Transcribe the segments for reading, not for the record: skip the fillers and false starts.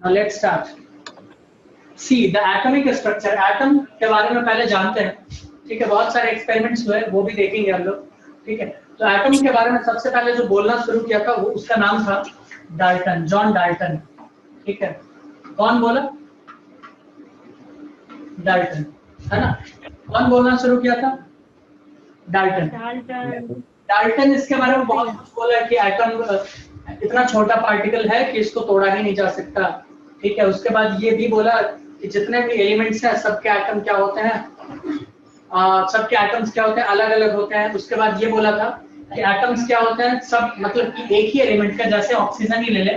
Now let's start. See the atomic structure. Atom के बारे में पहले जानते हैं, ठीक है। बहुत सारे एक्सपेरिमेंट्स हुए, वो भी देखेंगे हम लोग, ठीक है। तो एटम के बारे में सबसे पहले जो बोलना शुरू किया था वो उसका नाम था डाल्टन, जॉन डाल्टन, ठीक है। कौन बोला? डाल्टन, है ना। कौन बोलना शुरू किया था? डाल्टन। डाल्टन इसके बारे में बहुत कुछ बोला कि एटम इतना छोटा पार्टिकल है कि इसको तोड़ा ही नहीं जा सकता, ठीक है। उसके बाद ये भी बोला कि जितने भी एलिमेंट्स हैं सबके एटम क्या होते हैं, सबके एटम्स क्या होते हैं, अलग अलग होते हैं। उसके बाद ये बोला था कि एटम्स क्या होते हैं, सब मतलब कि एक ही एलिमेंट का, जैसे ऑक्सीजन ही ले ले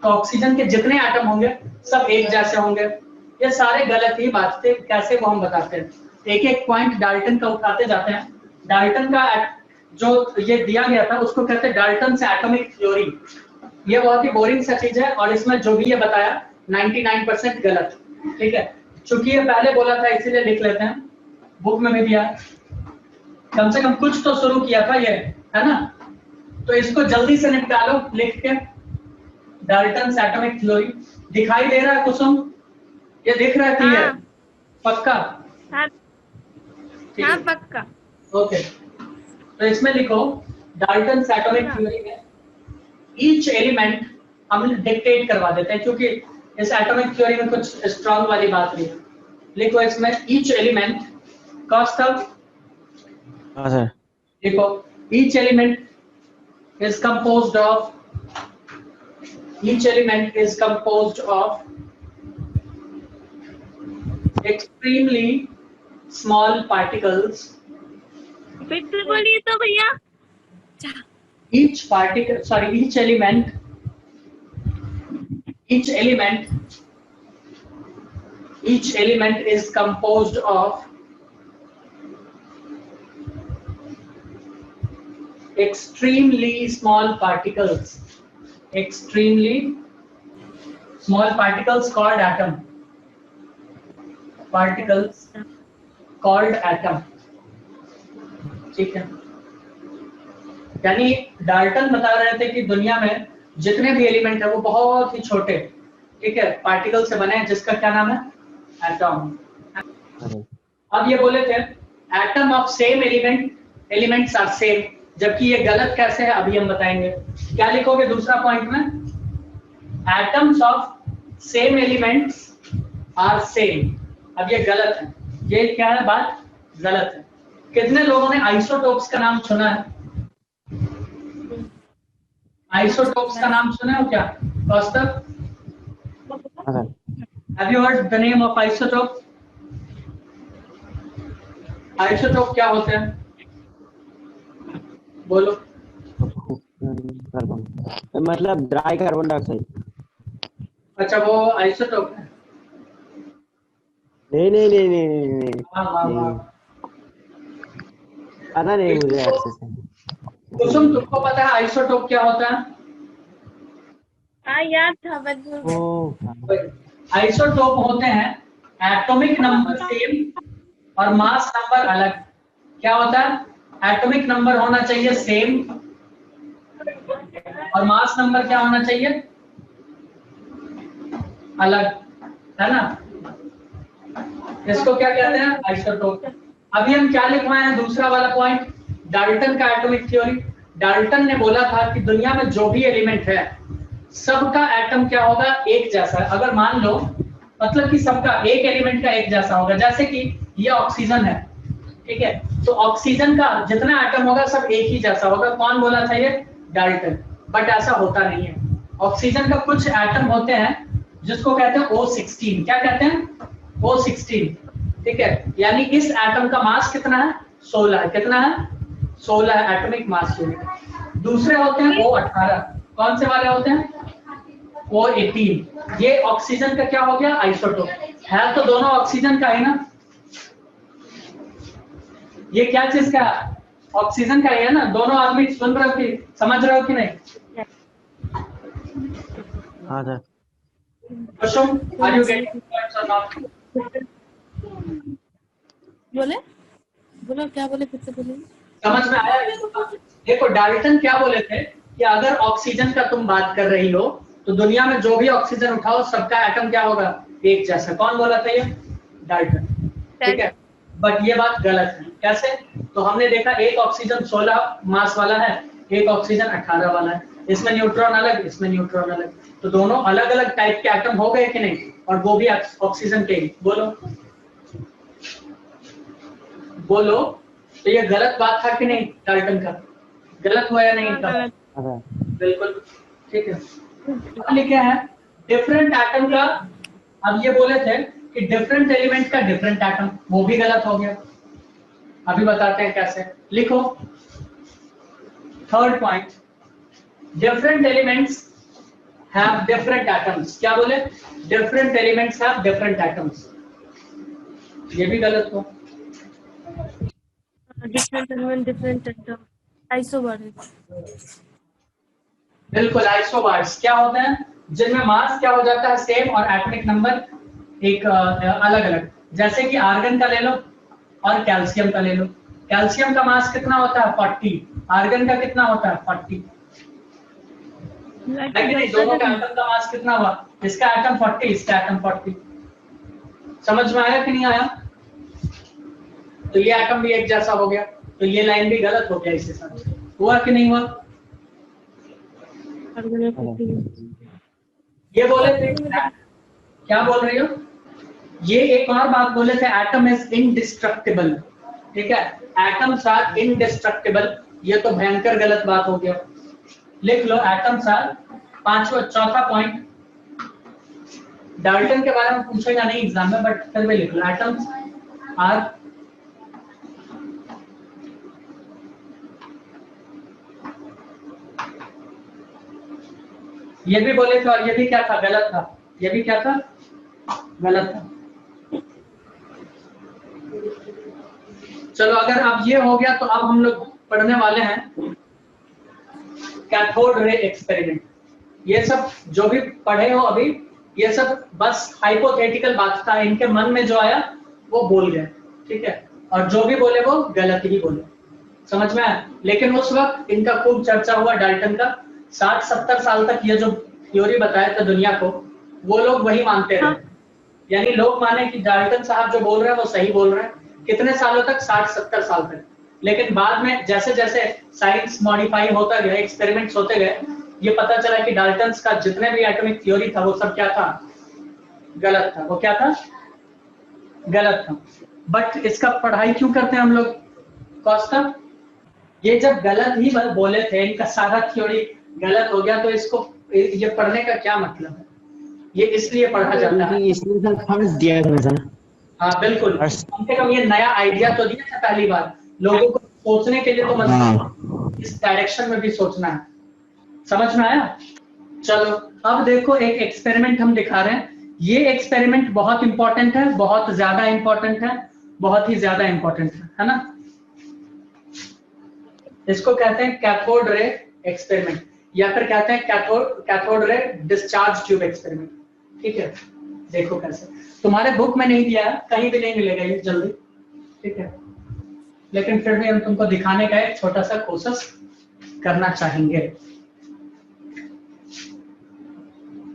तो ऑक्सीजन के जितने एटम होंगे सब एक जैसे होंगे। ये सारे गलत ही बात थे, कैसे वो हम बताते हैं। एक एक पॉइंट डाल्टन का उठाते जाते हैं। डाल्टन का जो ये दिया गया था उसको कहते हैं डाल्टन से एटॉमिक थ्योरी। ये बहुत ही बोरिंग सा चीज है और इसमें जो भी ये बताया 99% गलत, ठीक है। चूंकि ये पहले बोला था इसीलिए लिख लेते हैं, बुक में भी दिया, कम से कम कुछ तो शुरू किया था ये, है ना। तो इसको जल्दी से निपटा लो लिख के। डाल्टन से एटॉमिक थ्योरी दिखाई दे रहा है कुसुम? ये दिख रहा है क्लियर? पक्का? हाँ पक्का। ओके, तो इसमें लिखो डाल्टन से एटॉमिक थ्योरी में ईच एलिमेंट हम डिक्टेट करवा देते हैं, क्योंकि इस एटॉमिक थ्योरी में कुछ स्ट्रॉन्ग वाली बात नहीं है। लिखो इसमें ईच एलिमेंट कॉस्ट ऑफ, लिखो each element is composed of, each element is composed of extremely small particles. फिर से बोलिए तो भैया। Each particle, sorry, each element is composed of extremely small particles. Extremely small particles called atom. Particles called atom, ठीक है। यानी Dalton बता रहे थे कि दुनिया में जितने भी एलिमेंट है वो बहुत ही छोटे, ठीक है, पार्टिकल से बने हैं, जिसका क्या नाम है? एटम। अब ये बोले थे atom of same elements are same, जबकि ये गलत कैसे है अभी हम बताएंगे। क्या लिखोगे दूसरा पॉइंट में? Atoms of same elements are same. अब ये गलत है, ये क्या है बात? गलत है। कितने लोगों ने आइसोटोप्स का नाम सुना है? आइसोटोप्स का नाम सुना हो क्या Kaustubh? Have you heard the name of isotope? Isotope क्या होते हैं बोलो? मतलब ड्राई कार्बन डाइऑक्साइड। अच्छा, वो आइसोटोप है? नहीं। हाँ। पता नहीं मुझे अच्छे से। कुसुम तुमको पता है आइसोटोप क्या होता है? हाँ याद था। आइसोटोप होते हैं एटॉमिक नंबर सेम और मास नंबर अलग। क्या होता है? एटॉमिक नंबर होना चाहिए सेम और मास नंबर क्या होना चाहिए? अलग, है ना। इसको क्या कहते हैं? आइसोटोप। अभी हम क्या लिखवाए हैं? दूसरा वाला पॉइंट, डाल्टन का एटॉमिक थ्योरी। डाल्टन ने बोला था कि दुनिया में जो भी एलिमेंट है सबका एटम क्या होगा? एक जैसा। अगर मान लो मतलब कि सबका एक एलिमेंट का एक जैसा होगा, जैसे कि ये ऑक्सीजन है, ठीक है, तो ऑक्सीजन का जितना एटम होगा सब एक ही जैसा होगा। कौन बोला था ये? डाल्टन। बट ऐसा होता नहीं है। ऑक्सीजन का कुछ एटम होते हैं जिसको कहते हैं O16। क्या कहते हैं? O16, ठीक है। यानी इस एटम का मास कितना है? 16 है। कितना है? 16 है एटॉमिक मास यूनिट। दूसरे होते हैं O18। कौन से वाले होते हैं? O18। ये ऑक्सीजन का क्या हो गया? आइसोटोप है। तो दोनों ऑक्सीजन का है ना। ये क्या चीज का? ऑक्सीजन का है ना। दोनों आदमी सुन रहे हो कि समझ रहे हो कि नहीं? हाँ sir. Kusum, are you getting points or not? बोलो क्या बोले, फिर से बोलिए। समझ में आया? देखो डाल्टन क्या बोले थे कि अगर ऑक्सीजन का तुम बात कर रही हो तो दुनिया में जो भी ऑक्सीजन उठाओ सबका एटम क्या होगा, एक जैसा। कौन बोला था ये, डाल्टन, ठीक है। बट ये बात गलत है, कैसे? तो हमने देखा एक ऑक्सीजन 16 मास वाला है, एक ऑक्सीजन 18 वाला है, इसमें न्यूट्रॉन अलग, इसमें न्यूट्रॉन अलग, तो दोनों अलग अलग टाइप के एटम हो गए कि नहीं, और वो भी ऑक्सीजन के ही। बोलो बोलो, तो ये गलत बात था कि नहीं, डाल्टन का गलत हुआ या नहीं था? बिल्कुल, ठीक है। अब लिखे हैं डिफरेंट एटम का, अब ये बोले थे कि डिफरेंट एलिमेंट का डिफरेंट एटम, वो भी गलत हो गया। अभी बताते हैं कैसे, लिखो। Third point, different elements have different atoms. क्या बोले, different elements have different atoms, ये भी गलत हो। Different element different atom, isobars. बिल्कुल, आइसोबार्स क्या होते हैं, जिनमें मास क्या हो जाता है सेम और एटॉमिक नंबर एक अलग अलग। जैसे कि आर्गन का ले लो और कैल्शियम का ले लो, कैल्शियम का मास कितना होता है 40, आर्गन का कितना होता है 40, लेकिन दोनों का एटम का मास कितना हुआ, इसका एटम 40, इसका एटम 40। समझ में आया कि नहीं आया? तो ये एटम भी एक जैसा हो गया, तो ये लाइन भी गलत हो गया इसके साथ। हुआ कि नहीं हुआ? ये बोले थे, क्या बोल रही हो? ये एक और बात बोले थे, एटम इज इनडिस्ट्रक्टिबल, ठीक है, एटम्स आर इनडिस्ट्रक्टिबल, ये तो भयंकर गलत बात हो गया। लिख लो एटम्स आर, चौथा पॉइंट, डाल्टन के बारे में पूछेगा नहीं एग्जाम में, बट फिर भी लिख लो एटम्स आर ये भी बोले थे, और ये भी क्या था, गलत था, ये भी क्या था, गलत था। चलो अगर अब ये हो गया तो अब हम लोग पढ़ने वाले हैं कैथोड रे एक्सपेरिमेंट। ये सब जो भी पढ़े हो अभी, ये सब बस हाइपोथेटिकल बात था, इनके मन में जो आया वो बोल गए, ठीक है, और जो भी बोले वो गलत ही बोले, समझ में आया? लेकिन उस वक्त इनका खूब चर्चा हुआ, डाल्टन का 60-70 साल तक ये जो थ्योरी बताया था दुनिया को, वो लोग वही मानते रहे। यानी लोग माने कि डाल्टन साहब जो बोल रहे हैं वो सही बोल रहे हैं, कितने सालों तक, 60-70 साल तक। लेकिन बाद में जैसे जैसे साइंस मॉडिफाई होता गया, एक्सपेरिमेंट्स होते गए, ये पता चला कि डाल्टन का जितने भी एटॉमिक थ्योरी था वो सब क्या था, गलत था। वो क्या था, गलत था। बट इसका पढ़ाई क्यों करते हैं हम लोग, कॉस्टा? ये जब गलत ही बोले थे, इनका सारा थ्योरी गलत हो गया, तो इसको ये पढ़ने का क्या मतलब है? ये इसलिए पढ़ा जाता है, इसलिए सर फर्स्ट दिया था सर। हाँ बिल्कुल, कम से कम ये नया आइडिया तो दिया था पहली बार, लोगों को सोचने के लिए तो मतलब इस डायरेक्शन में भी सोचना है। समझ में आया? चलो अब देखो एक एक्सपेरिमेंट हम दिखा रहे हैं। ये एक्सपेरिमेंट बहुत इंपॉर्टेंट है, बहुत ज्यादा इंपॉर्टेंट है, बहुत ही ज्यादा इंपॉर्टेंट है ना? इसको कहते हैं कैथोड रे एक्सपेरिमेंट, या फिर कहते हैं cathode ray discharge tube experiment, ठीक है। देखो कैसे, तुम्हारे बुक में नहीं दिया है, कहीं भी नहीं मिलेगा ये जल्दी, ठीक है, लेकिन फिर भी हम तुमको दिखाने का एक छोटा सा कोशिश करना चाहेंगे।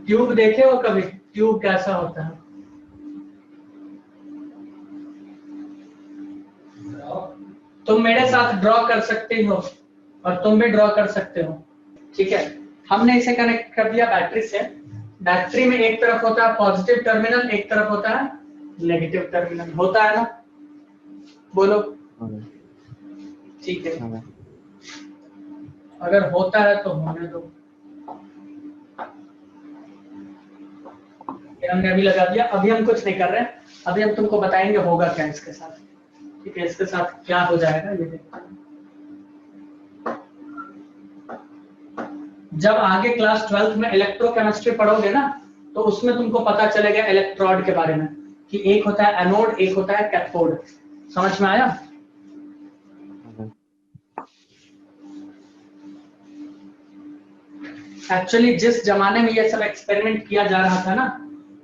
ट्यूब देखे हो कभी, ट्यूब कैसा होता है? तुम मेरे साथ ड्रॉ कर सकते हो और तुम भी ड्रॉ कर सकते हो, ठीक है। हमने इसे कनेक्ट कर दिया बैटरी से। बैटरी में एक तरफ होता है पॉजिटिव टर्मिनल, एक तरफ होता है नेगेटिव टर्मिनल, होता है ना? बोलो, ठीक है। अगर होता है तो होने दो, हमने अभी लगा दिया। अभी हम कुछ नहीं कर रहे हैं, अभी हम तुमको बताएंगे होगा क्या इसके साथ, ठीक है, इसके साथ क्या हो जाएगा ये देखते हैं। जब आगे क्लास 12th में इलेक्ट्रोकेमिस्ट्री पढ़ोगे ना, तो उसमें तुमको पता चलेगा इलेक्ट्रोड के बारे में, कि एक होता है एनोड, एक होता है कैथोड। समझ में आया? एक्चुअली जिस जमाने में ये सब एक्सपेरिमेंट किया जा रहा था ना,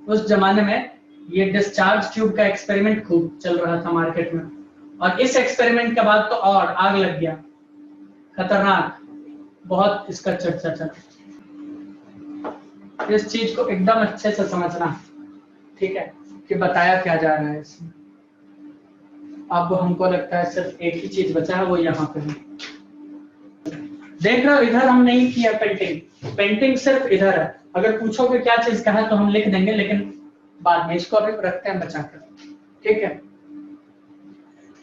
उस जमाने में ये डिस्चार्ज ट्यूब का एक्सपेरिमेंट खूब चल रहा था मार्केट में, और इस एक्सपेरिमेंट के बाद तो और आग लग गया, खतरनाक, बहुत इसका चर्चा चला। इस चीज को एकदम अच्छे से समझना, ठीक है, कि बताया क्या जा रहा है इसमें। अब हमको लगता है सिर्फ एक ही चीज बचा है, वो यहाँ पे है। देख रहे हो इधर हम नहीं किया पेंटिंग, पेंटिंग सिर्फ इधर है। अगर पूछोगे क्या चीज का है तो हम लिख देंगे, लेकिन बाद में इसको अभी रखते हैं बचाकर, ठीक है।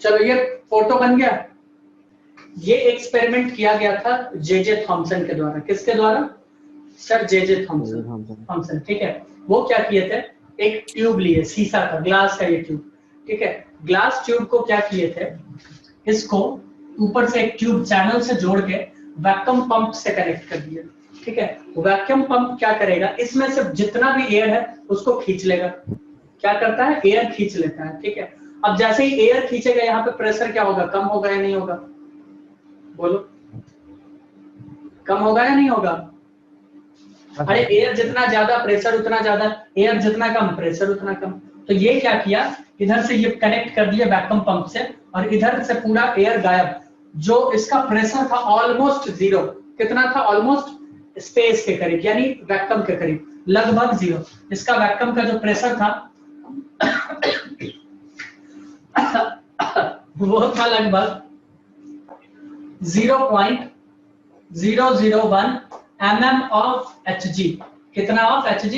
चलो ये फोटो बन गया। ये एक्सपेरिमेंट किया गया था जे थॉमसन के द्वारा। किसके द्वारा? सर जे थॉमसन, ठीक है। वो क्या किए थे, एक ट्यूब लिए, शीशा का, ग्लास का ये ट्यूब, ठीक है। ग्लास ट्यूब को क्या किए थे, इसको ऊपर से एक ट्यूब चैनल से जोड़ के वैक्यूम पंप से कनेक्ट कर दिया, ठीक है। वैक्यूम पंप क्या करेगा, इसमें से जितना भी एयर है उसको खींच लेगा। क्या करता है, एयर खींच लेता है, ठीक है। अब जैसे ही एयर खींचेगा, यहाँ पे प्रेशर क्या होगा, कम होगा या नहीं होगा, बोलो, कम होगा या नहीं होगा? अरे एयर जितना ज्यादा प्रेशर उतना ज्यादा, एयर जितना कम प्रेशर उतना कम। तो ये क्या किया, इधर से ये कनेक्ट कर दिया वैक्यूम पंप से, और इधर से पूरा एयर गायब। जो इसका प्रेशर था ऑलमोस्ट जीरो, कितना था, ऑलमोस्ट स्पेस के करीब, यानी वैक्यूम के करीब, लगभग जीरो। इसका वैक्यूम का जो प्रेशर था वो था लगभग 0.001 mm ऑफ Hg। कितना of Hg?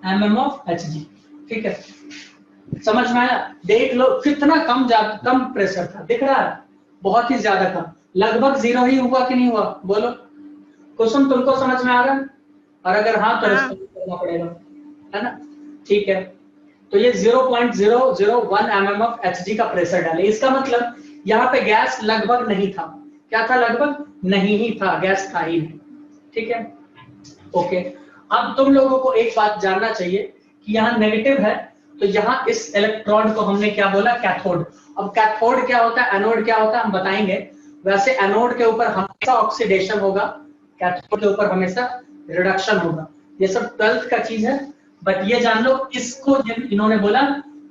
mm of Hg, ठीक है। समझ में आया? देख लो कितना कम प्रेशर था, दिख रहा है, बहुत ही ज्यादा कम, लगभग जीरो ही हुआ कि नहीं हुआ, बोलो। क्वेश्चन तुमको समझ में आ रहा है? और अगर हाँ तो रिस्पॉन्स करना पड़ेगा, है ना, ठीक है। तो ये 0.001 mm ऑफ Hg का प्रेशर डाले। इसका मतलब यहाँ पे गैस लगभग नहीं था। क्या था? लगभग नहीं ही था, गैस था ही नहीं, ठीक है, ओके। अब तुम लोगों को एक बात जानना चाहिए कि यहाँ नेगेटिव है, तो यहाँ इस इलेक्ट्रॉन को हमने क्या बोला, कैथोड। अब कैथोड क्या होता है, एनोड क्या होता है, हम बताएंगे। वैसे एनोड के ऊपर हमेशा ऑक्सीडेशन होगा, कैथोड के ऊपर हमेशा रिडक्शन होगा। ये सब 12th का चीज है, बट ये जान लो, इसको इन्होंने बोला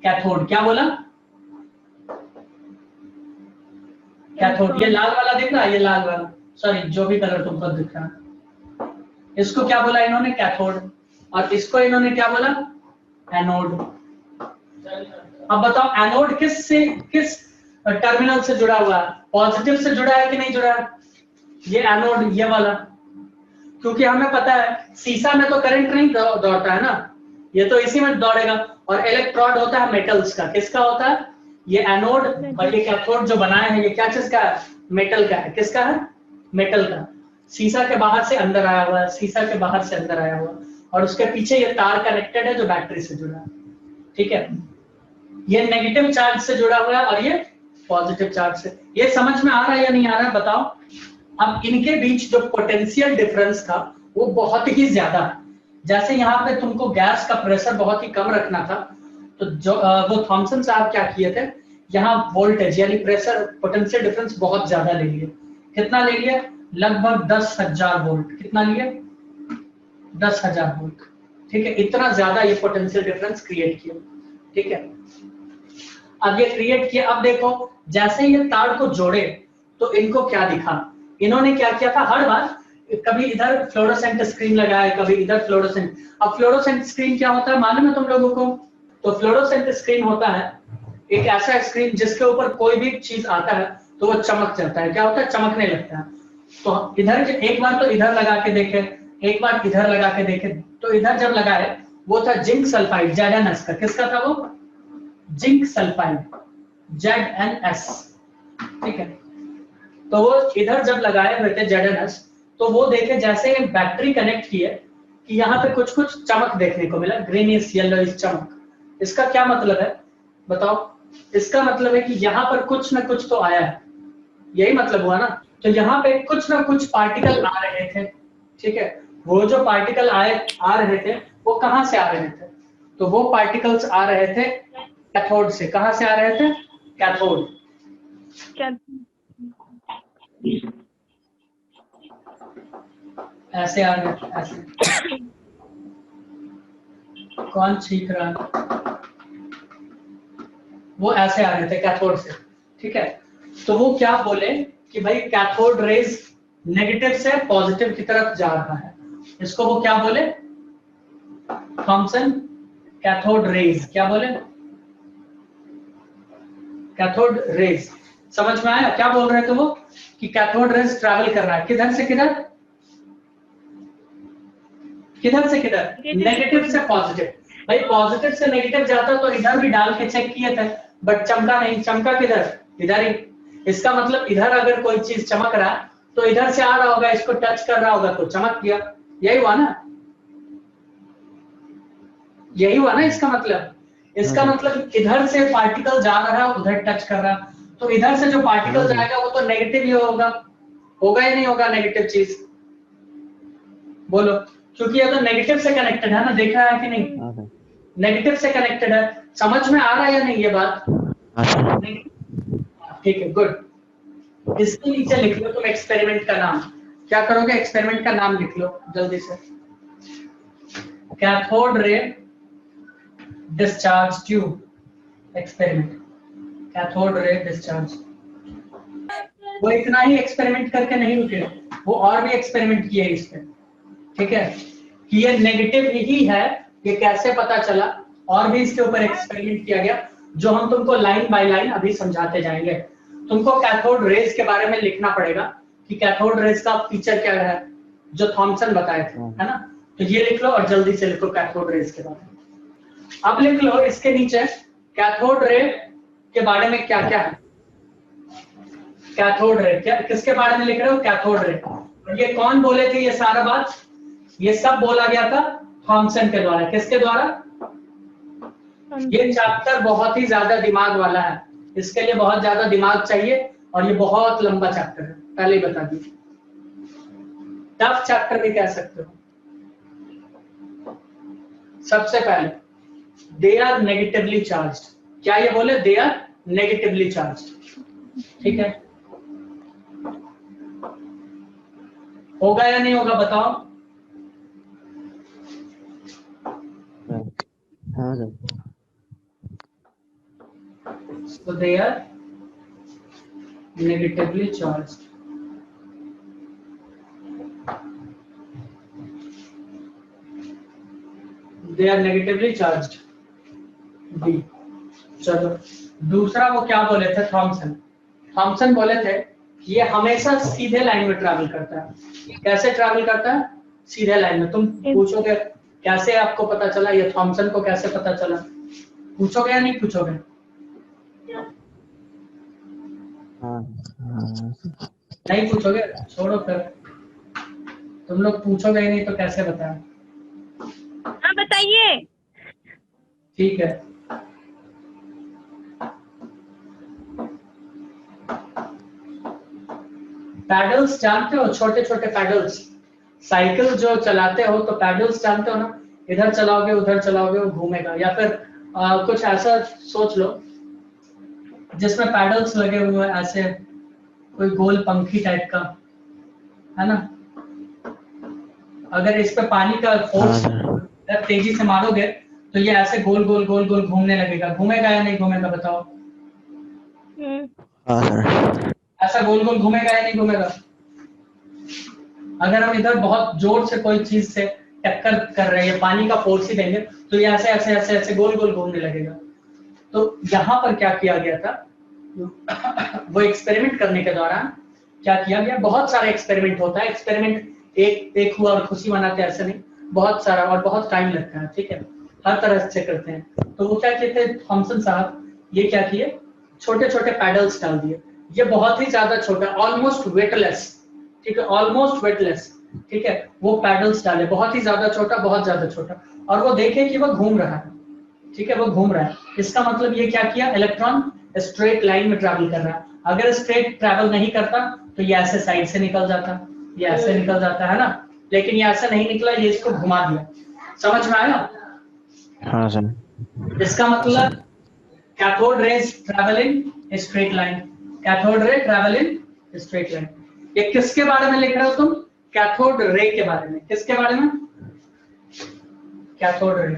कैथोड। क्या बोला? कैथोड। ये लाल वाला दिख रहा है, ये लाल वाला, सॉरी जो भी कलर तुमको दिख रहा है, इसको क्या बोला इन्होंने, कैथोड। और इसको इन्होंने क्या बोला, एनोड। अब बताओ एनोड किस टर्मिनल से जुड़ा हुआ है, पॉजिटिव से जुड़ा है कि नहीं जुड़ा है? ये एनोड, ये वाला, क्योंकि हमें पता है शीशा में तो करंट नहीं दौड़ता है ना, ये तो इसी में दौड़ेगा। और इलेक्ट्रोड होता है मेटल्स का, किसका होता है, ये एनोड। और ये कैथोड जो बनाए हैं, ये क्या चीज का है, मेटल का है। किसका है? मेटल का। शीशा के बाहर से अंदर आया हुआ है, शीशा के बाहर से अंदर आया हुआ, और उसके पीछे ये तार कनेक्टेड है जो बैटरी से जुड़ा है, ठीक है। ये नेगेटिव चार्ज से जुड़ा हुआ है और ये पॉजिटिव चार्ज से। ये समझ में आ रहा है या नहीं आ रहा है, बताओ। अब इनके बीच जो पोटेंशियल डिफरेंस था वो बहुत ही ज्यादा है। जैसे यहाँ पे तुमको गैस का प्रेशर बहुत ही कम रखना था, तो जो वो थॉमसन साहब क्या किए थे, यहाँ वोल्टेज यानी प्रेशर पोटेंशियल डिफरेंस बहुत ज्यादा ले लिए। कितना ले लिए? लगभग 10,000 वोल्ट। कितना लिए? 10,000 वोल्ट, ठीक है। इतना ज्यादा ये पोटेंशियल डिफरेंस क्रिएट किया, ठीक है। अब ये क्रिएट किया। अब देखो जैसे ये तार को जोड़े तो इनको क्या दिखा, इन्होंने क्या किया था, हर बार कभी इधर फ्लोरोसेंट स्क्रीन लगाया, कभी इधर फ्लोरोसेंट। अब फ्लोरोसेंट स्क्रीन क्या होता है मालूम है तुम लोगों को? तो फ्लोरोसेंट स्क्रीन होता है एक ऐसा स्क्रीन जिसके ऊपर कोई भी चीज आता है तो वो चमक जाता है। क्या होता है? चमकने लगता है। तो इधर एक बार तो इधर लगा के देखे, एक बार इधर लगा के देखे। तो इधर जब लगाए वो था जिंक सल्फाइड, ZnS का। किसका था वो? जिंक सल्फाइड, ZnS, ठीक है। तो वो इधर जब लगाए हुए थे ZnS, तो वो देखे जैसे बैटरी कनेक्ट किए कि यहाँ पे कुछ कुछ चमक देखने को मिला, ग्रीनिश येलोइश चमक। इसका क्या मतलब है बताओ? इसका मतलब है कि यहाँ पर कुछ ना कुछ तो आया है, यही मतलब हुआ ना। तो यहाँ पे कुछ ना कुछ पार्टिकल आ रहे थे, ठीक है। वो जो पार्टिकल आ रहे थे वो कहाँ से आ रहे थे? तो वो पार्टिकल्स आ रहे थे कैथोड से। कहाँ से आ रहे थे? कैथोड। ऐसे आ रहे थे, ऐसे। कौन छींक रहा है? वो ऐसे आ रहे थे कैथोड से, ठीक है। तो वो क्या बोले कि भाई कैथोड रेज नेगेटिव से पॉजिटिव की तरफ जा रहा है। इसको वो क्या बोले? थॉमसन कैथोड रेज, क्या बोले? कैथोड रेज, समझ में आया? क्या बोल रहे थे वो कि कैथोड रेज ट्रैवल कर रहा है किधर से किधर, किधर से किधर, नेगेटिव से पॉजिटिव। भाई पॉजिटिव से नेगेटिव जाता तो इधर भी डाल के चेक किए थे, बट चमका नहीं, चमका किधर, इधर ही। इसका मतलब इधर अगर कोई चीज चमक रहा है तो इधर से आ रहा होगा, इसको टच कर रहा होगा तो चमक गया, यही हुआ ना, यही हुआ ना इसका मतलब। इसका मतलब इधर से पार्टिकल जा रहा है, उधर टच कर रहा, तो इधर से जो पार्टिकल जाएगा वो तो नेगेटिव ही होगा, होगा ही नहीं होगा नेगेटिव चीज, बोलो, क्योंकि ये तो नेगेटिव से कनेक्टेड है ना, देखा है कि नहीं, नेगेटिव से कनेक्टेड है। समझ में आ रहा है या नहीं ये बात? ठीक है, गुड। इसके नीचे लिख लो तुम एक्सपेरिमेंट का नाम, क्या करोगे? एक्सपेरिमेंट का नाम लिख लो जल्दी से, cathode ray discharge tube experiment, cathode ray discharge. वो इतना ही एक्सपेरिमेंट करके नहीं रुके, वो और भी एक्सपेरिमेंट किए इस पे, ठीक है, कि ये नेगेटिव ही है, ये कैसे पता चला, और भी इसके ऊपर एक्सपेरिमेंट किया गया, जो हम तुमको लाइन बाय लाइन अभी समझाते जाएंगे। तुमको कैथोड रेज के बारे में लिखना पड़ेगा कि कैथोड रेज का फीचर क्या है, जो थॉमसन बताए थे, है ना, तो ये लिख लो और जल्दी से लिखो कैथोड रेज के बारे में। अब लिख लो इसके नीचे कैथोड रे के बारे में क्या क्या है, कैथोड रे, क्या किसके बारे में लिख रहे हो? Cathode ray. और ये कौन बोले थे ये सारा बात? ये सब बोला गया था थॉमसन के द्वारा। किसके द्वारा? ये चैप्टर बहुत ही ज्यादा दिमाग वाला है, इसके लिए बहुत ज्यादा दिमाग चाहिए, और ये बहुत लंबा चैप्टर है, पहले ही बता दी, टफ चैप्टर भी कह सकते हो। सबसे पहले दे आर नेगेटिवली चार्ज्ड, क्या ये बोले? दे आर नेगेटिवली चार्ज्ड, ठीक है, होगा या नहीं होगा बताओ? हाँ sir. So they are negatively charged. They are negatively charged. B. चलो दूसरा वो क्या बोले थे थॉमसन? थॉमसन बोले थे कि ये हमेशा सीधे लाइन में ट्रैवल करता है। कैसे ट्रैवल करता है? सीधे लाइन में। तुम पूछोगे कैसे आपको पता चला, ये थॉमसन को कैसे पता चला? पूछोगे या नहीं पूछोगे? नहीं पूछोगे? छोड़ो फिर, तुम लोग पूछोगे ही नहीं तो कैसे बताएं? हाँ बताइए। ठीक है, पैडल्स जानते हो? छोटे छोटे पैडल्स, साइकिल जो चलाते हो तो पैडल्स जानते हो ना, इधर चलाओगे उधर चलाओगे वो घूमेगा। या फिर कुछ ऐसा सोच लो जिसमें पैडल्स लगे हुए हैं, ऐसे कोई गोल पंखी टाइप का, है ना। अगर इस पे पानी का फोर्स तेजी से मारोगे तो ये ऐसे गोल गोल गोल गोल घूमने लगेगा। घूमेगा या नहीं घूमेगा बताओ? ऐसा गोल गोल घूमेगा या नहीं घूमेगा? अगर हम इधर बहुत जोर से कोई चीज से टक्कर कर रहे हैं, पानी का फोर्स ही देंगे तो ये ऐसे ऐसे ऐसे ऐसे गोल गोल घूमने लगेगा। तो यहाँ पर क्या किया गया था, वो एक्सपेरिमेंट करने के दौरान क्या किया गया, बहुत सारे एक्सपेरिमेंट होता है, एक्सपेरिमेंट एक हुआ और खुशी मनाते ऐसे नहीं, बहुत सारा और बहुत टाइम लगता है, ठीक है, हर तरह से करते हैं। तो वो क्या किए थे थॉमसन साहब, ये क्या किए, छोटे छोटे पैडल्स डाल दिए। ये बहुत ही ज्यादा छोटा, ऑलमोस्ट वेटलेस, ठीक है, ऑलमोस्ट वेटलेस, ठीक है, वो पैडल्स डाले, बहुत ही ज्यादा छोटा, बहुत ज्यादा छोटा, और वो देखे कि वो घूम रहा है, ठीक है, वो घूम रहा है। इसका मतलब ये क्या किया, इलेक्ट्रॉन स्ट्रेट लाइन में ट्रैवल कर रहा है। अगर स्ट्रेट ट्रैवल नहीं करता तो ये ऐसे साइड से निकल जाता, ये ऐसे निकल जाता है ना, लेकिन ये ऐसे नहीं निकला, ये इसको घुमा दिया। समझ में आया? हाँ सर। इसका मतलब cathode rays travel in straight line, cathode ray travel in straight line. ये किसके बारे में लिख रहे हो तुम? कैथोड रे के बारे में। किसके बारे में? Cathode ray.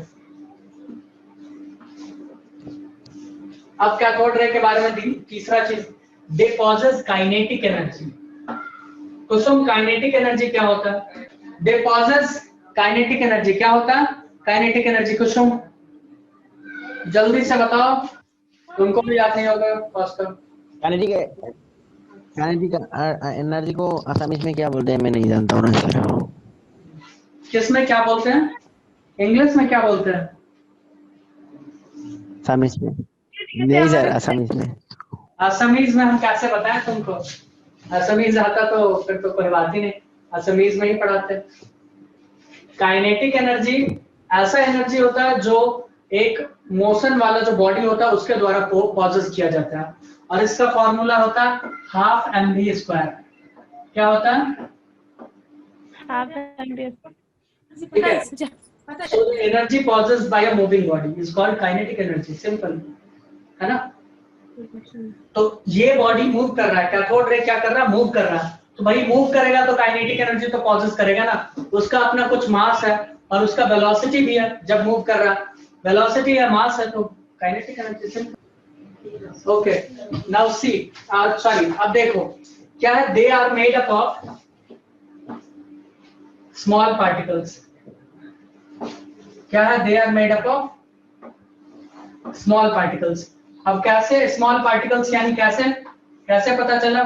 अब कैथोड रे के बारे में तीसरा चीज, दे पॉजेस काइनेटिक एनर्जी। कुसुम काइनेटिक एनर्जी क्या होता है? दे पॉजेस काइनेटिक एनर्जी क्या होता है? काइनेटिक एनर्जी कुसुम जल्दी से बताओ, तुमको भी याद नहीं होगा वास्तव। काइनेटिक एनर्जी को असमीज में क्या बोलते हैं मैं नहीं जानता हूँ ना। किस में क्या बोलते हैं, इंग्लिश में क्या बोलते हैं? असमीज में नहीं सर, असमीज में। असमीज में हम कैसे बताएं तुमको, असमीज आता तो फिर तो कोई बात ही नहीं, असमीज में ही पढ़ाते। काइनेटिक एनर्जी ऐसा एनर्जी होता है जो एक मोशन वाला जो बॉडी होता है उसके द्वारा पॉजेस किया जाता है, और इसका फॉर्मूला होता है हाफ mv स्क्वायर। क्या होता है? Half MV. ठीक है, so the energy possessed by a moving body is called kinetic energy, simple है ना। तो ये बॉडी मूव कर रहा है, कैथोड रे क्या कर रहा है, मूव कर रहा है, तो भाई मूव करेगा तो काइनेटिक एनर्जी तो पॉजेस करेगा ना, उसका अपना कुछ मास है और उसका वेलोसिटी भी है, जब मूव कर रहा है वेलोसिटी है मास है तो kinetic energy. Okay now see, sorry अब देखो क्या है, they are made up of small particles. क्या है, they are made up of small particles. अब कैसे स्मॉल पार्टिकल्स यानी कैसे कैसे पता चला?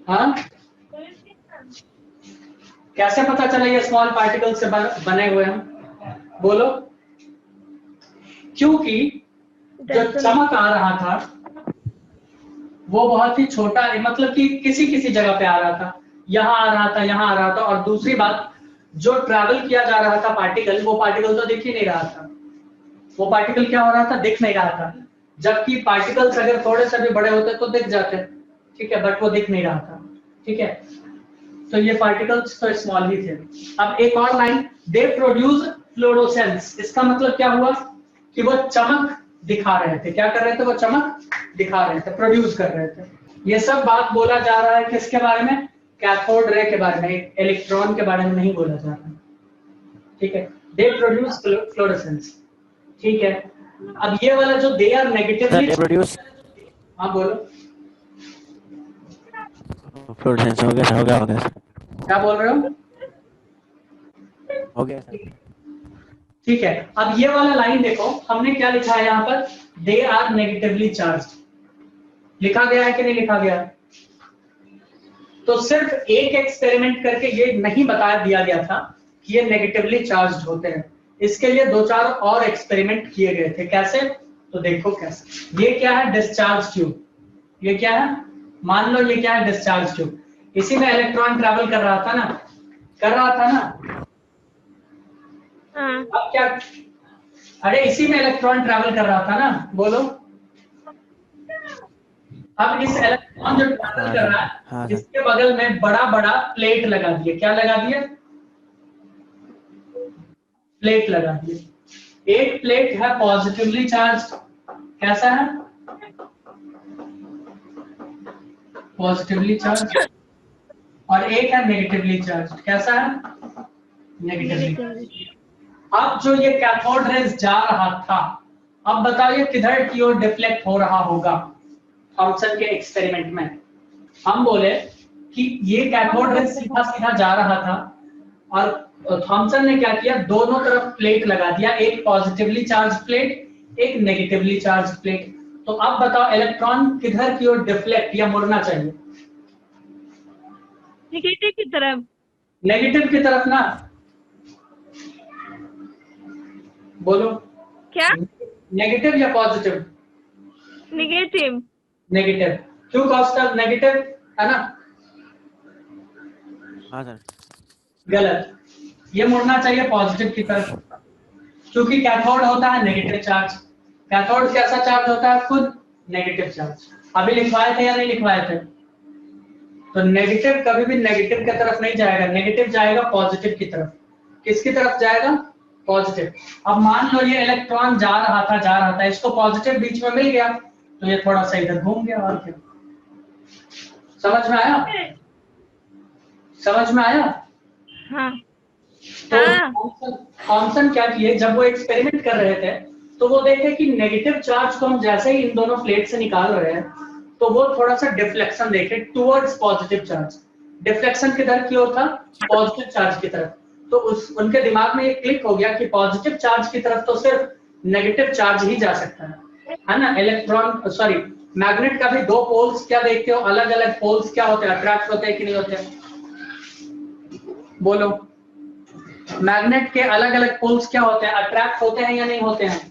हाँ कैसे पता चला ये स्मॉल पार्टिकल्स से बने हुए हैं, बोलो। क्योंकि जो चमक आ रहा था वो बहुत ही छोटा है, मतलब कि किसी किसी जगह पे आ रहा था, यहाँ आ रहा था, यहाँ आ रहा था, और दूसरी बात जो ट्रैवल किया जा रहा था पार्टिकल, वो पार्टिकल तो दिख ही नहीं रहा था, वो पार्टिकल क्या हो रहा था, दिख नहीं रहा था, जबकि पार्टिकल्स अगर थोड़े से भी बड़े होते तो दिख जाते, ठीक है, बट वो दिख नहीं रहा था, ठीक है, तो ये पार्टिकल्स तो स्मॉल ही थे। अब एक और लाइन, दे प्रोड्यूस फ्लोरोसेंस, इसका मतलब क्या हुआ कि वो चमक दिखा रहे थे, क्या कर रहे थे, वो चमक दिखा रहे थे, प्रोड्यूस कर रहे थे। ये सब बात बोला जा रहा है किसके बारे में, कैथोड रे के बारे में, इलेक्ट्रॉन के बारे में नहीं बोला जा रहा, ठीक है, दे प्रोड्यूस फ्लोरोसेंस, ठीक है। अब ये वाला जो दे आर नेगेटिवली प्रोड्यूस, हाँ बोलो फ्लोरोसेंस हो गया क्या बोल रहे हो, हो गया। ठीक है। अब ये वाला लाइन देखो, हमने क्या लिखा है यहाँ पर, दे आर नेगेटिवली चार्ज, लिखा गया है कि नहीं लिखा गया? तो सिर्फ एक एक्सपेरिमेंट करके ये नहीं बता दिया गया था कि ये नेगेटिवली चार्ज होते हैं, इसके लिए 2-4 और एक्सपेरिमेंट किए गए थे। कैसे? तो देखो कैसे, ये क्या है, डिस्चार्ज ट्यूब, ये क्या है, मान लो ये क्या है, डिस्चार्ज ट्यूब, इसी में इलेक्ट्रॉन ट्रैवल कर रहा था ना, अब क्या, अरे इसी में इलेक्ट्रॉन ट्रैवल कर रहा था ना, बोलो। अब इस इलेक्ट्रॉन जो ट्रैवल कर रहा है, इसके बगल में बड़ा बड़ा प्लेट लगा दिए, क्या लगा दिए, प्लेट लगा दिए। एक प्लेट है पॉजिटिवली चार्ज, कैसा है, पॉजिटिवली चार्ज, और एक है नेगेटिवली चार्ज, कैसा है, नेगेटिवली। अब जो ये कैथोड रेज जा रहा था, अब बताइए किधर की ओर डिफ्लेक्ट हो रहा होगा थॉमसन के एक्सपेरिमेंट में। हम बोले कि ये कैथोड रेज सीधा सीधा जा रहा था, और थॉमसन ने क्या किया, दोनों तरफ प्लेट लगा दिया, एक पॉजिटिवली चार्ज प्लेट, एक नेगेटिवली चार्ज प्लेट। तो अब बताओ इलेक्ट्रॉन किधर की ओर डिफ्लेक्ट या मुड़ना चाहिए, नेगेटिव की तरफ, नेगेटिव की तरफ ना, बोलो क्या, नेगेटिव या पॉजिटिव, नेगेटिव, नेगेटिव, क्यों कॉस्टल नेगेटिव है ना, हाँ सर, गलत, ये मुड़ना चाहिए पॉजिटिव की तरफ, क्योंकि कैथोड होता है नेगेटिव चार्ज, कैथोड कैसा चार्ज होता है, खुद नेगेटिव चार्ज। अभी लिखवाए थे या नहीं लिखवाए थे? तो नेगेटिव कभी भी नेगेटिव की तरफ नहीं जाएगा, नेगेटिव जाएगा पॉजिटिव की तरफ। किसकी तरफ जाएगा, पॉजिटिव। अब मान लो ये इलेक्ट्रॉन जा रहा था, इसको पॉजिटिव बीच में मिल गया, तो ये थोड़ा सा इधर घूम गया, और क्या, समझ में आया, समझ में आया? हाँ तो थॉमसन क्या किए, जब वो एक्सपेरिमेंट कर रहे थे तो वो देखे कि नेगेटिव चार्ज को हम जैसे ही इन दोनों प्लेट से निकाल रहे हैं तो वो थोड़ा सा डिफ्लेक्शन देखे टुवर्ड्स पॉजिटिव चार्ज। डिफ्लेक्शन किधर की ओर था? पॉजिटिव चार्ज की तरफ। तो उनके दिमाग में ये क्लिक हो गया कि पॉजिटिव चार्ज की तरफ तो सिर्फ नेगेटिव चार्ज ही जा सकता है ना। इलेक्ट्रॉन सॉरी मैग्नेट का भी दो पोल्स क्या देखते हो, अलग अलग पोल्स क्या होते हैं, अट्रैक्ट होते हैं कि नहीं होते? बोलो, मैग्नेट के अलग अलग पोल्स क्या होते हैं, अट्रैक्ट होते हैं या नहीं होते हैं?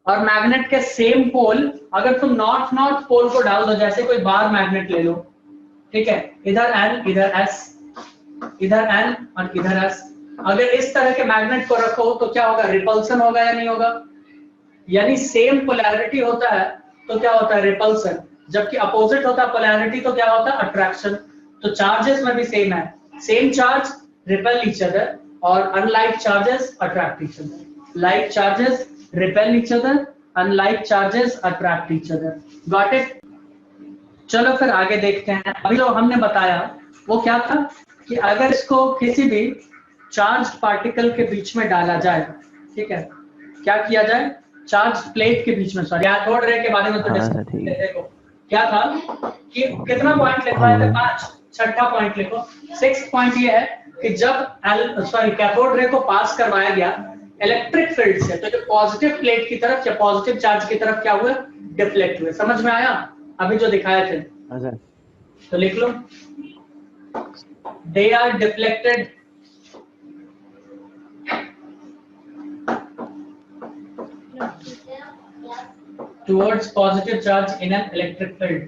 और मैग्नेट के सेम पोल अगर तुम नॉर्थ नॉर्थ पोल को डाल दो, जैसे कोई बार मैग्नेट ले लो, ठीक है, इधर N इधर S, इधर N और इधर S, अगर इस तरह के मैग्नेट को रखो तो क्या होगा? रिपल्सन होगा या नहीं होगा? यानी सेम पोलैरिटी होता है तो क्या होता है? रिपल्सन। जबकि अपोजिट होता है पोलैरिटी तो क्या होता है? अट्रैक्शन। तो चार्जेस में भी सेम है, same charge repel each other और unlike charges attract each other. Like charges repel each other, unlike charges attract each other. Got it? चलो फिर आगे देखते हैं। अभी जो हमने बताया वो क्या था कि अगर इसको किसी भी चार्ज पार्टिकल के बीच में डाला जाए, ठीक है, क्या किया जाए? चार्ज प्लेट के बीच में, सॉरी कैथोड रे के बारे में तो डिस्कस देखो क्या था कि कितना पॉइंट लिखवाया था? 5। छठा पॉइंट लिखो। 6th पॉइंट ये है कि जब कैथोड रे को पास करवाया गया इलेक्ट्रिक फील्ड से, तो जो पॉजिटिव प्लेट की तरफ या पॉजिटिव चार्ज की तरफ क्या हुए? डिफ्लेक्ट हुए। समझ में आया अभी जो दिखाए थे? तो लिख लो, they are deflected towards positive charge in an electric field,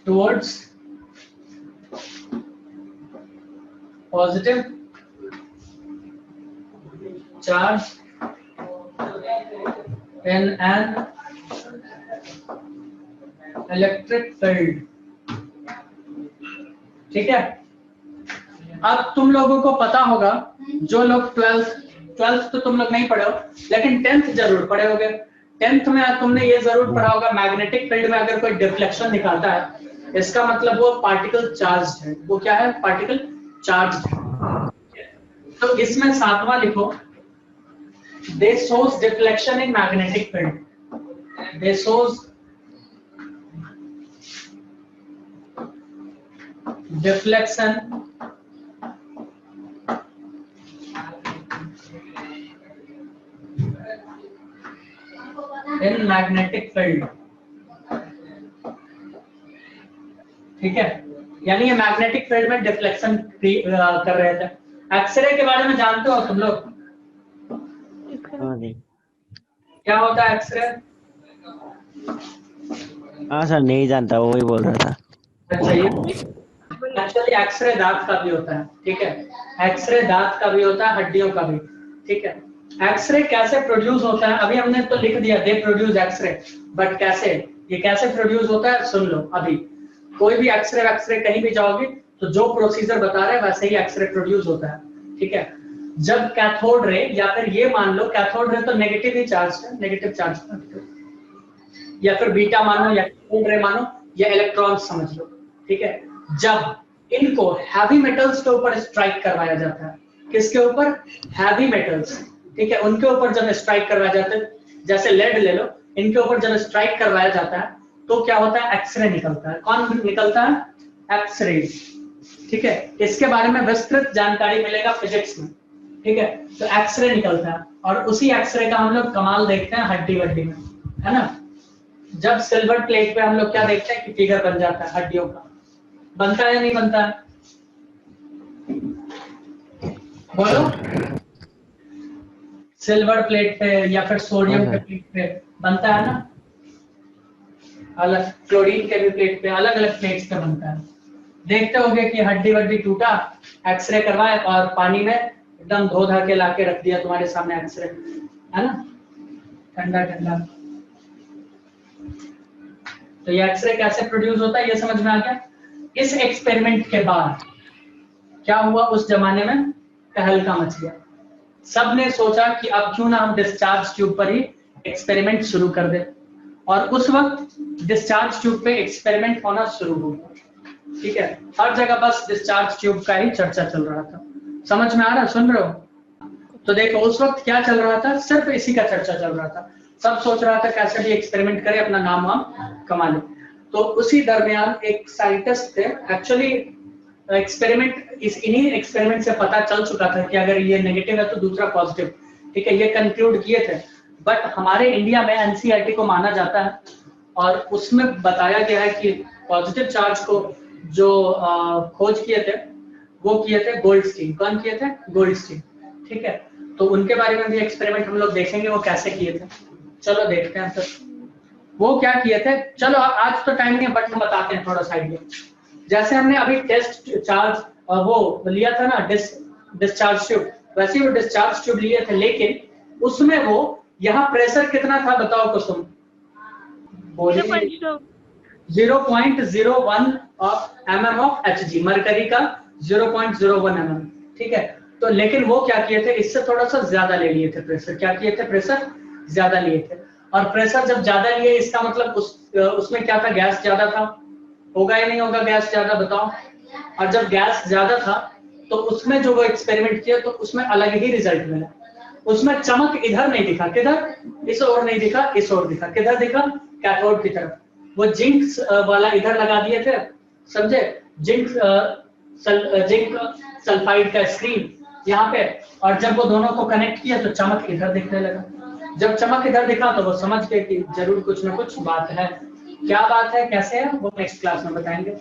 towards positive charge in an electric field। ठीक है, अब तुम लोगों को पता होगा, जो लोग 12th तो तुम लोग नहीं पढ़े हो, लेकिन 10th जरूर पढ़े होगे। 10th में तुमने ये जरूर पढ़ा होगा, मैग्नेटिक फील्ड में अगर कोई डिफ्लेक्शन निकालता है, इसका मतलब वो पार्टिकल चार्ज है। वो क्या है? पार्टिकल चार्ज है। तो इसमें 7वां लिखो, दे shows deflection in magnetic field. They shows deflection in magnetic field. ठीक है, यानी ये मैग्नेटिक फील्ड में डिफ्लेक्शन कर रहे थे। एक्सरे के बारे में जानते हो तुम लोग? क्या होता है एक्सरे? हाँ सर, नहीं जानता, वो ही बोल रहा था। अच्छा, ये एक्चुअली एक्सरे दांत का भी होता है। ठीक है, एक्सरे दांत का भी होता है, हड्डियों का भी। ठीक है, एक्सरे कैसे प्रोड्यूस होता है अभी हमने तो लिख दिया, दे प्रोड्यूस एक्सरे, बट कैसे, ये कैसे प्रोड्यूस होता है सुन लो। अभी कोई भी एक्सरे कहीं भी जाओगे तो जो प्रोसीजर बता रहे हैं वैसे ही एक्सरे प्रोड्यूस होता है। ठीक है, जब कैथोड रे, या फिर ये मान लो कैथोड रे तो नेगेटिव ही चार्ज है, नेगेटिव चार्ज, या फिर बीटा मानो या कैथोड रे मानो या इलेक्ट्रॉन समझ लो। ठीक है, जब इनको हैवी मेटल्स के ऊपर स्ट्राइक करवाया जाता है, किसके ऊपर? Heavy metals. ठीक है, उनके ऊपर जब स्ट्राइक करवाया जाता है, जैसे लेड ले लो, इनके ऊपर जब स्ट्राइक करवाया जाता है तो क्या होता है? एक्सरे निकलता है। कौन निकलता है? एक्सरे। ठीक है, इसके बारे में विस्तृत जानकारी मिलेगा फिजिक्स में। ठीक है, तो एक्सरे निकलता है और उसी एक्सरे का हम लोग कमाल देखते हैं हड्डी वड्डी में, है ना। जब सिल्वर प्लेट पे हम लोग क्या देखते हैं कि फिगर बन जाता है हड्डियों का। बनता है या नहीं बनता है? बोलो, सिल्वर प्लेट पे या फिर सोडियम के प्लेट पे बनता है ना, अलग क्लोरीन के भी प्लेट पे, अलग अलग प्लेट्स पे बनता है। देखते होगे कि हड्डी वड्डी टूटा, एक्सरे करवाए और पानी में एकदम धो धा के लाके रख दिया तुम्हारे सामने एक्सरे, है ना, ठंडा ठंडा। तो ये एक्सरे कैसे प्रोड्यूस होता है ये समझ में आ गया। इस एक्सपेरिमेंट के बाद क्या हुआ? उस जमाने में तहलका मच गया। सबने सोचा कि अब क्यों ना हम डिस्चार्ज ट्यूब पर ही एक्सपेरिमेंट शुरू कर दें, और उस वक्त डिस्चार्ज ट्यूब पे एक्सपेरिमेंट होना शुरू हो गया। ठीक है, हर जगह बस डिस्चार्ज ट्यूब का ही चर्चा चल रहा था। समझ में आ रहा? सुन रहे हो? तो देखो उस वक्त क्या चल रहा था, सिर्फ इसी का चर्चा चल रहा था। सब सोच रहा था कैसे भी एक्सपेरिमेंट करे अपना नाम वाम कमा ले। तो उसी दरमियान एक साइंटिस्ट थे, एक्चुअली एक्सपेरिमेंट इन्हीं एक्सपेरिमेंट से पता चल चुका था कि अगर ये नेगेटिव है तो दूसरा पॉजिटिव, ठीक है, ये कंक्लूड किए थे। बट हमारे इंडिया में एनसीईआरटी को माना जाता है और उसमें बताया गया है कि पॉजिटिव चार्ज को जो खोज किए थे वो किए थे गोल्डस्टीन। कौन किए थे? गोल्डस्टीन, ठीक है। तो उनके बारे में भी एक्सपेरिमेंट हम लोग देखेंगे वो कैसे किए थे। चलो देखते हैं फिर वो क्या किए थे। चलो आज तो टाइम नहीं है बट हम बताते हैं थोड़ा सा आइडिया। जैसे हमने अभी टेस्ट चार्ज वो लिया था ना डिस्चार्ज ट्यूब, वैसे ही वो डिस्चार्ज ट्यूब लिए थे, लेकिन उसमें वो यहाँ प्रेशर कितना था बताओ कुसुम? बोलिए। 0.01 mm ऑफ Hg, मरकरी का 0.01 mm, ठीक है। तो लेकिन वो क्या किए थे, इससे थोड़ा सा ज्यादा ले लिए थे प्रेशर। क्या किए थे? प्रेशर ज्यादा लिए थे। और प्रेशर जब ज्यादा लिए इसका मतलब उसमें क्या था? गैस ज्यादा था। होगा या नहीं होगा गैस ज्यादा? बताओ। और जब गैस ज्यादा था तो उसमें जो वो एक्सपेरिमेंट किया तो उसमें अलग ही रिजल्ट मिला। उसमें चमक इधर नहीं दिखा, किधर? इस ओर नहीं दिखा, इस ओर दिखा। किधर दिखा? कैथोड की तरफ। वो जिंक वाला इधर लगा दिए थे, समझे? जिंक सल्फाइड का स्क्रीन यहाँ पे, और जब वो दोनों को कनेक्ट किया तो चमक इधर दिखने लगा। जब चमक इधर दिखा तो वो समझ गए कि जरूर कुछ ना कुछ बात है। क्या बात है, कैसे है, वो नेक्स्ट क्लास में बताएंगे।